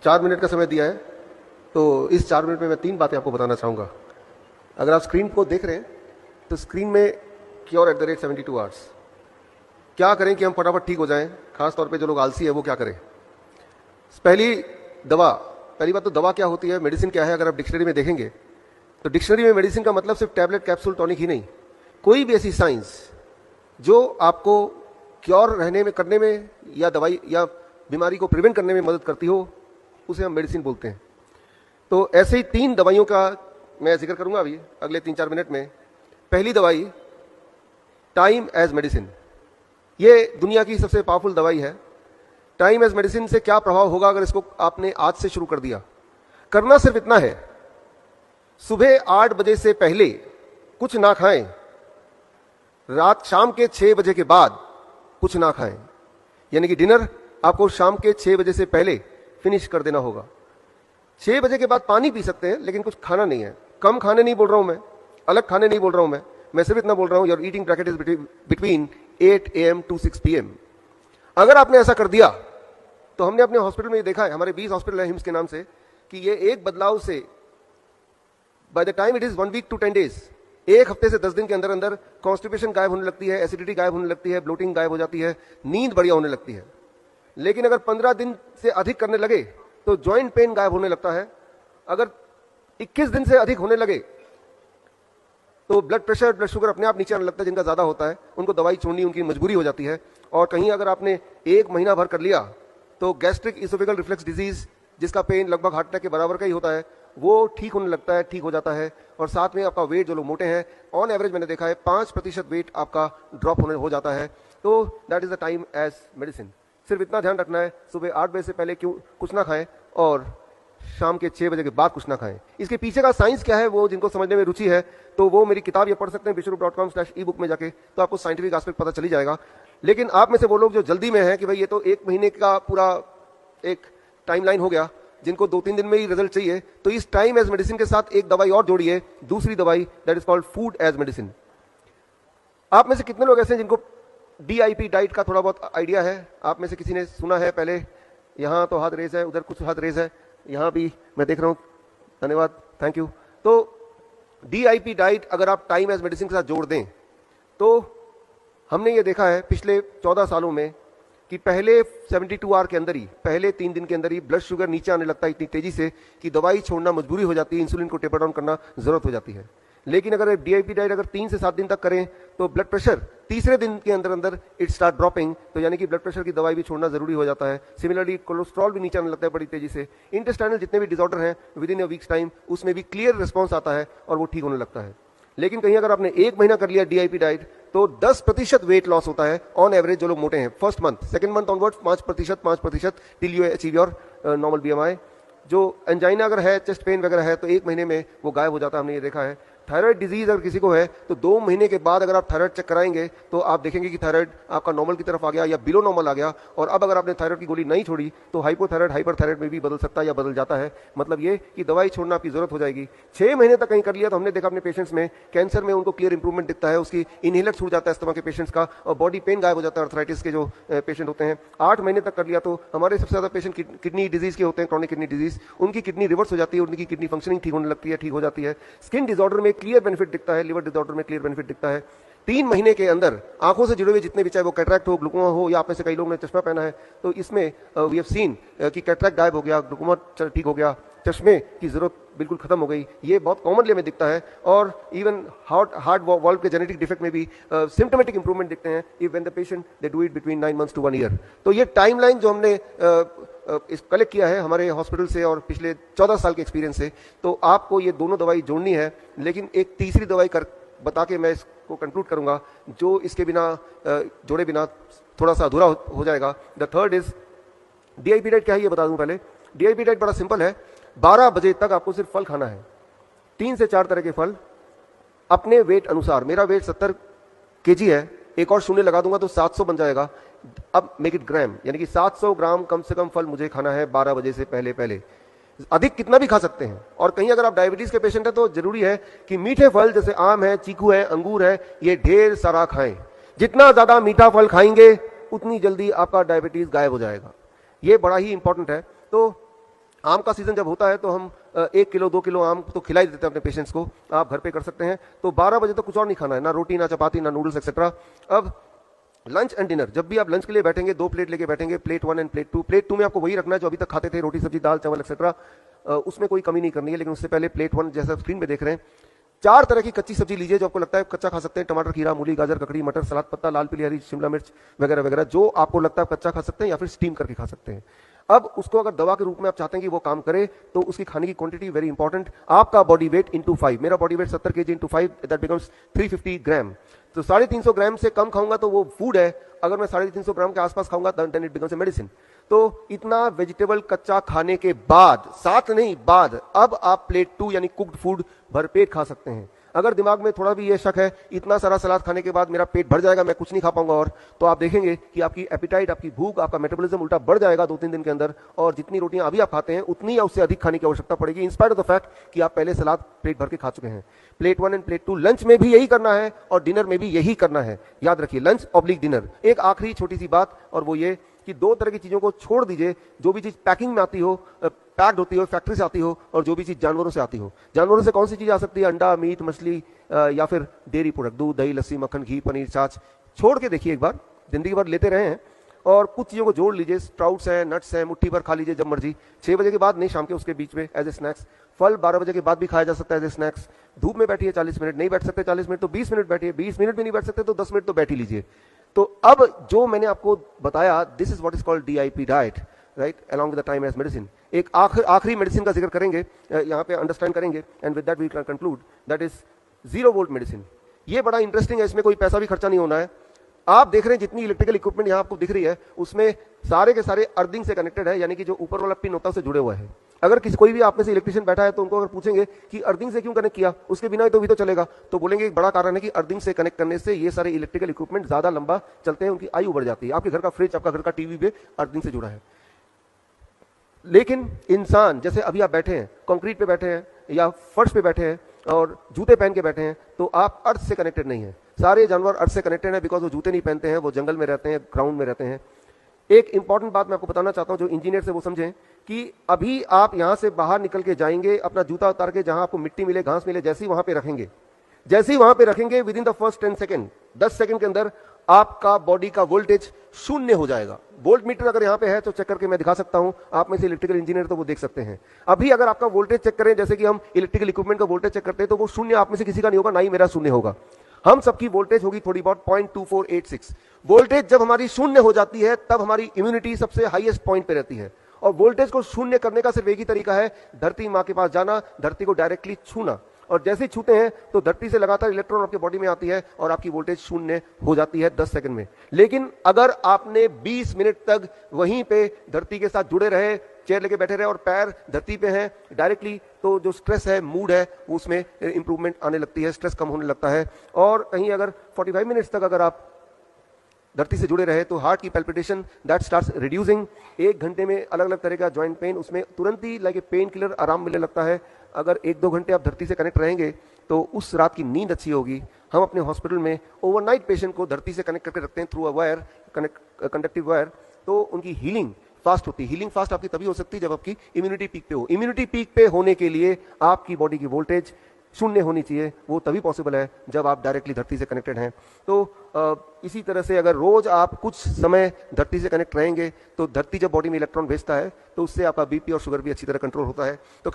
4 minute का समय दिया है, तो इस 4 मिनट में मैं 3 बातें आपको बताना चाहूँगा। अगर आप स्क्रीन को देख रहे हैं तो स्क्रीन में cure@72 आवर्स, क्या करें कि हम फटाफट ठीक हो जाएं, खास तौर पे जो लोग आलसी है वो क्या करें। पहली बात तो दवा क्या होती है, मेडिसिन क्या है। अगर आप डिक्शनरी में देखेंगे तो डिक्शनरी में मेडिसिन का मतलब सिर्फ टैबलेट, कैप्सूल, टॉनिक ही नहीं, कोई भी ऐसी साइंस जो आपको क्योर रहने में, करने में, या दवाई या बीमारी को प्रिवेंट करने में मदद करती हो, उसे हम मेडिसिन बोलते हैं। तो ऐसे ही 3 दवाइयों का मैं जिक्र करूंगा अभी अगले 3-4 मिनट में। पहली दवाई टाइम एज मेडिसिन, ये दुनिया की सबसे पावरफुल दवाई है। टाइम एज मेडिसिन से क्या प्रभाव होगा अगर इसको आपने आज से शुरू कर दिया। करना सिर्फ इतना है, सुबह 8 बजे से पहले कुछ ना खाएं, शाम के 6 बजे के बाद कुछ ना खाएं, यानी कि डिनर आपको शाम के 6 बजे से पहले फिनिश कर देना होगा। 6 बजे के बाद पानी पी सकते हैं, लेकिन कुछ खाना नहीं है। कम खाने नहीं बोल रहा हूं मैं, अलग खाने नहीं बोल रहा हूं मैं सिर्फ इतना बोल रहा हूं, your eating bracket is between 8 AM to 6 PM। अगर आपने ऐसा कर दिया तो हमने अपने हॉस्पिटल में ये देखा है, हमारे 20 हॉस्पिटल है हिम्स के नाम से, कि ये एक बदलाव से by the time it is 1 week to 10 days, 1 हफ्ते से 10 दिन के अंदर अंदर कॉन्स्टिपेशन गायब होने लगती है, एसिडिटी गायब होने लगती है, ब्लोटिंग गायब हो जाती है, नींद बढ़िया होने लगती है। लेकिन अगर 15 दिन से अधिक करने लगे तो जॉइंट पेन गायब होने लगता है। अगर 21 दिन से अधिक होने लगे तो ब्लड प्रेशर, ब्लड शुगर अपने आप नीचे आने लगता है। जिनका ज्यादा होता है उनको दवाई छोड़नी उनकी मजबूरी हो जाती है। और कहीं अगर आपने 1 महीना भर कर लिया तो गैस्ट्रिक इसोफेगल रिफ्लेक्स डिजीज, जिसका पेन लगभग हार्ट अटैक के बराबर का ही होता है, वो ठीक होने लगता है, ठीक हो जाता है। और साथ में आपका वेट, जो लोग मोटे हैं, ऑन एवरेज मैंने देखा है 5% वेट आपका ड्रॉप होने हो जाता है। तो that is the time as medicine. सिर्फ इतना ध्यान रखना है, सुबह 8 बजे से पहले क्यों कुछ ना खाएं और शाम के 6 बजे के बाद कुछ ना खाएं। इसके पीछे का साइंस क्या है, वो जिनको समझने में रुचि है तो वो मेरी किताब ये पढ़ सकते हैं विश्वरूप.com/ebook में जाके, तो आपको साइंटिफिक एस्पेक्ट पता चली जाएगा। लेकिन आप में से वो लोग जो जल्दी में हैं कि भाई ये तो 1 महीने का पूरा एक टाइमलाइन हो गया, जिनको 2-3 दिन में ही रिजल्ट चाहिए, तो इस टाइम एज मेडिसिन के साथ एक दवाई और जोड़िए, दूसरी दवाई, that is called food as medicine. आप में से कितने लोग ऐसे हैं जिनको DIP डाइट का थोड़ा बहुत आइडिया है? आप में से किसी ने सुना है पहले? यहां तो हाथ रेज है, उधर कुछ हाथ रेज है, यहां भी मैं देख रहा हूं, धन्यवाद, थैंक यू। तो DIP डाइट अगर आप टाइम एज मेडिसिन के साथ जोड़ दें तो हमने ये देखा है पिछले 14 सालों में कि पहले 72 आवर के अंदर ही, पहले 3 दिन के अंदर ही ब्लड शुगर नीचे आने लगता है इतनी तेजी से कि दवाई छोड़ना मजबूरी हो जाती है, इंसुलिन को टेपर डाउन करना जरूरत हो जाती है। लेकिन अगर DIP डाइट अगर 3 से 7 दिन तक करें तो ब्लड प्रेशर तीसरे दिन के अंदर अंदर इट स्टार्ट ड्रॉपिंग, तो यानी कि ब्लड प्रेशर की दवाई भी छोड़ना जरूरी हो जाता है। सिमिलरली कोलेस्ट्रॉल भी नीचे आने लगता है बड़ी तेजी से। इंटेस्टाइनल जितने भी डिसऑर्डर हैं with in a weeks time, उसमें भी क्लियर रिस्पॉन्स आता है और वो ठीक होने लगता है। लेकिन कहीं अगर आपने 1 महीना कर लिया DIP डाइट तो 10% वेट लॉस होता है ऑन एवरेज जो लोग मोटे हैं। First month, second month onwards 5% till you achieve your normal BMI। जो एंजाइना अगर है, चेस्ट पेन वगैरह है, तो 1 महीने में वो गायब हो जाता है, हमने ये देखा है। थायराइड डिजीज अगर किसी को है तो 2 महीने के बाद अगर आप थायराइड चेक कराएंगे तो आप देखेंगे कि थायराइड आपका नॉर्मल की तरफ आ गया या बिलो नॉर्मल आ गया। और अब अगर आपने थायराइड की गोली नहीं छोड़ी तो हाइपोथायराइड, हाइपरथायराइड में भी बदल सकता है या बदल जाता है। मतलब ये कि दवाई छोड़ना आपकी जरूरत हो जाएगी। 6 महीने तक कहीं कर लिया तो हमने देखा अपने पेशेंट्स में कैंसर में उनको क्लियर इंप्रूवमेंट दिखता है, उसकी इनहेलर छूट जाता है अस्थमा के पेशेंट्स का, और बॉडी पेन गायब हो जाता है अर्थराइटिस के जो पेशेंट होते हैं। 8 महीने तक कर लिया तो हमारे सबसे ज्यादा पेशेंट किडनी डिजीज के होते हैं, क्रॉनिक किडनी डिजीज, उनकी किडनी रिवर्स हो जाती है, उनकी किडनी फंक्शनिंग ठीक होने लगती है, ठीक हो जाती है। स्किन डिसऑर्डर में क्लियर बेनिफिट दिखता है, लिवर डिसऑर्डर में क्लियर बेनिफिट दिखता है। 3 महीने के अंदर आंखों से जुड़े हुए जितने भी, चाहे वो कैटरैक्ट हो, ग्लूकोमा हो, या आप में से कई लोगों ने चश्मा पहना है तो इसमें वी हैव सीन कि कैटरैक्ट गायब हो गया, ग्लूकोमा ठीक हो गया, चश्मे की जरूरत बिल्कुल खत्म हो गई। ये बहुत कॉमनली हमें दिखता है। और इवन हार्ट वॉल्व के जेनेटिक डिफेक्ट में भी सिम्टोमेटिक इंप्रूवमेंट दिखते हैं if when the patient they do it between 9 months to 1 year। तो ये टाइमलाइन जो हमने इस कलेक्ट किया है हमारे हॉस्पिटल से और पिछले 14 साल के एक्सपीरियंस से, तो आपको ये दोनों दवाई जोड़नी है। लेकिन एक तीसरी दवाई बता के मैं इसको कंक्लूड करूंगा, जो इसके बिना जोड़े बिना थोड़ा सा अधूरा हो जाएगा। The third is DIP diet. क्या है ये बता दूं पहले। DIP डाइट बड़ा सिंपल है। 12 बजे तक आपको सिर्फ फल खाना है, 3 से 4 तरह के फल अपने वेट अनुसार। मेरा वेट 70 kg है, एक और शून्य लगा दूंगा तो 700 बन जाएगा। अब मेक इट ग्राम, यानी कि 700 ग्राम कम से कम फल मुझे खाना है 12 बजे से पहले पहले। अधिक कितना भी खा सकते हैं। और कहीं अगर आप डायबिटीज के पेशेंट है तो जरूरी है कि मीठे फल जैसे आम है, चीकू है, अंगूर है, ये ढेर सारा खाएं। जितना ज्यादा मीठा फल खाएंगे उतनी जल्दी आपका डायबिटीज गायब हो जाएगा। ये बड़ा ही इंपॉर्टेंट है। तो आम का सीजन जब होता है तो हम 1 किलो 2 किलो आम तो खिला ही देते हैं अपने पेशेंट्स को, आप घर पे कर सकते हैं। तो 12 बजे तो कुछ और नहीं खाना है, ना रोटी ना चपाती ना नूडल्स एक्सेट्रा। अब लंच एंड डिनर, जब भी आप लंच के लिए बैठेंगे 2 प्लेट लेके बैठेंगे, प्लेट 1 एंड प्लेट 2। प्लेट 2 में आपको वही रखना है जो अभी तक खाते थे, रोटी सब्जी दाल चावल एक्सेट्रा, उसमें कोई कमी नहीं करनी है। लेकिन उससे पहले प्लेट 1 जैसा स्क्रीन पे देख रहे हैं, 4 तरह की कच्ची सब्जी लीजिए जो आपको लगता है कच्चा खा सकते हैं। टमाटर, खीरा, मूली, गाजर, ककड़ी, मटर, सलाद पत्ता, लाल पीली हरी शिमला मिर्च वगैरह वगैरह, जो आपको लगता है कच्चा खा सकते हैं या फिर स्टीम करके खा सकते हैं। अब उसको अगर दवा के रूप में आप चाहते हैं कि वो काम करे, तो उसकी खाने की क्वांटिटी वेरी इंपॉर्टेंट। आपका बॉडी वेट इंटू 5, मेरा body weight 70 kg into 5, that becomes 350 ग्राम। तो 350 ग्राम से कम खाऊंगा तो वो फूड है, अगर मैं 350 ग्राम के आसपास खाऊंगा then it becomes a medicine. तो इतना वेजिटेबल कच्चा खाने के बाद, साथ नहीं बाद, अब आप प्लेट 2 यानी कुक्ड फूड भरपेट खा सकते हैं। अगर दिमाग में थोड़ा भी ये शक है इतना सारा सलाद खाने के बाद मेरा पेट भर जाएगा, मैं कुछ नहीं खा पाऊंगा, और तो आप देखेंगे कि आपकी एपिटाइट, आपकी भूख, आपका मेटाबॉलिज्म उल्टा बढ़ जाएगा 2-3 दिन के अंदर, और जितनी रोटियां अभी आप खाते हैं उतनी या उससे अधिक खाने की आवश्यकता पड़ेगी, in spite of the fact कि आप पहले सलाद पेट भर के खा चुके हैं। प्लेट 1 एंड प्लेट 2 लंच में भी यही करना है और डिनर में भी यही करना है, याद रखिए, लंच ऑब्लिक डिनर। एक आखिरी छोटी सी बात, और वो ये कि 2 तरह की चीजों को छोड़ दीजिए। जो भी चीज पैकिंग में आती हो, पैक्ड होती हो, फैक्ट्री से आती हो, और जो भी चीज जानवरों से आती हो। जानवरों से कौन सी चीज आ सकती है? अंडा, मीट, मछली या फिर डेयरी प्रोडक्ट, दूध, दही, लस्सी, मक्खन, घी, पनीर, छाछ। छोड़ के देखिए एक बार, जिंदगी भर लेते रहे हैं, और कुछ चीजों को जोड़ लीजिए। स्प्राउट्स हैं, नट्स हैं, मुट्ठी भर खा लीजिए जब मर्जी, 6 बजे के बाद नहीं, शाम के उसके बीच में एज ए स्नैक्स। फल 12 बजे के बाद भी खाया जा सकता है एज ए स्नैक्स। धूप में बैठिए 40 मिनट, नहीं बैठ सकते 40 मिनट तो 20 मिनट बैठिए, 20 मिनट भी नहीं बैठ सकते तो 10 मिनट तो बैठ ही लीजिए। तो अब जो मैंने आपको बताया, this is what is called DIP diet, right, along with the time as medicine. एक आखिरी मेडिसिन का जिक्र करेंगे, यहाँ पे अंडरस्टैंड करेंगे, and with that we can conclude, that is 0 volt medicine. ये बड़ा इंटरेस्टिंग है, इसमें कोई पैसा भी खर्चा नहीं होना है। आप देख रहे हैं जितनी इलेक्ट्रिकल इक्विपमेंट यहाँ आपको दिख रही है, उसमें सारे के सारे अर्थिंग से कनेक्टेड है, यानी कि जो ऊपर वाला पिन होता है उससे जुड़े हुआ है। अगर कोई भी आप में से इलेक्ट्रिशियन बैठा है तो उनको अगर पूछेंगे कि अर्थिंग से क्यों कनेक्ट किया, उसके बिना ही तो भी तो चलेगा, तो बोलेंगे एक बड़ा कारण है कि अर्थिंग से कनेक्ट करने से ये सारे इलेक्ट्रिकल इक्विपमेंट ज्यादा लंबा चलते हैं, उनकी आयु बढ़ जाती है। आपके घर का फ्रिज, आपका घर का टीवी भी अर्थिंग से जुड़ा है। लेकिन इंसान, जैसे अभी आप बैठे हैं, कंक्रीट पे बैठे हैं या फर्श पे बैठे हैं और जूते पहन के बैठे हैं, तो आप अर्थ से कनेक्टेड नहीं है। सारे जानवर अर्थ से कनेक्टेड है, बिकॉज वो जूते नहीं पहनते हैं, वो जंगल में रहते हैं, ग्राउंड में रहते हैं। एक इंपॉर्टेंट बात मैं आपको बताना चाहता हूं, जो इंजीनियर से वो समझें, कि अभी आप यहां से बाहर निकल के जाएंगे, अपना जूता उतार के जहां आपको मिट्टी मिले, घास मिले, जैसे ही वहां पे रखेंगे, with in the first 10 second, 10 second के अंदर आपका बॉडी का वोल्टेज 0 हो जाएगा। वोल्ट मीटर अगर यहां पे है तो चेक करके मैं दिखा सकता हूं, आप में से इलेक्ट्रिकल इंजीनियर तो वो देख सकते हैं। अभी अगर आपका वोल्टेज चेक करें, जैसे कि हम इलेक्ट्रिकल इक्विपमेंट का वोल्टेज चेक करते हैं, तो वो 0 आप में से किसी का नहीं होगा, ना ही मेरा 0 होगा। हम सबकी वोल्टेज होगी थोड़ी बहुत 0.2486। वोल्टेज जब हमारी 0 हो जाती है तब हमारी इम्यूनिटी सबसे हाईएस्ट पॉइंट पे रहती है। और वोल्टेज को 0 करने का सिर्फ एक ही तरीका है, धरती मां के पास जाना, धरती को डायरेक्टली छूना, और जैसे ही छूते हैं तो धरती से लगातार इलेक्ट्रॉन आपके बॉडी में आती है और आपकी वोल्टेज 0 हो जाती है 10 सेकंड में। लेकिन अगर आपने 20 मिनट तक वहीं पे धरती के साथ जुड़े रहे, चेयर लेके बैठे रहे और पैर धरती पे हैं डायरेक्टली, तो जो स्ट्रेस है, मूड है, उसमें इंप्रूवमेंट आने लगती है, स्ट्रेस कम होने लगता है। और कहीं अगर 45 मिनट्स तक अगर आप धरती से जुड़े रहे तो हार्ट की पैल्पिटेशन दैट स्टार्ट्स रिड्यूसिंग। 1 घंटे में अलग अलग तरह का जॉइंट पेन, उसमें तुरंत ही लाइक ए पेन किलर आराम मिलने लगता है। अगर 1-2 घंटे आप धरती से कनेक्ट रहेंगे तो उस रात की नींद अच्छी होगी। हम अपने हॉस्पिटल में ओवरनाइट पेशेंट को धरती से कनेक्ट करके रखते हैं through a wire, conductive wire, तो उनकी हीलिंग फास्ट होती है। हीलिंग फास्ट आपकी तभी हो सकती है जब आपकी इम्यूनिटी पीक पे हो। इम्यूनिटी पीक पे होने के लिए आपकी बॉडी की वोल्टेज 0 होनी चाहिए, वो तभी पॉसिबल है जब आप डायरेक्टली धरती से कनेक्टेड हैं। तो इसी तरह से अगर रोज आप कुछ समय धरती से कनेक्ट रहेंगे तो धरती जब बॉडी में इलेक्ट्रॉन भेजता है तो उससे आपका BP और शुगर भी अच्छी तरह कंट्रोल होता है। तो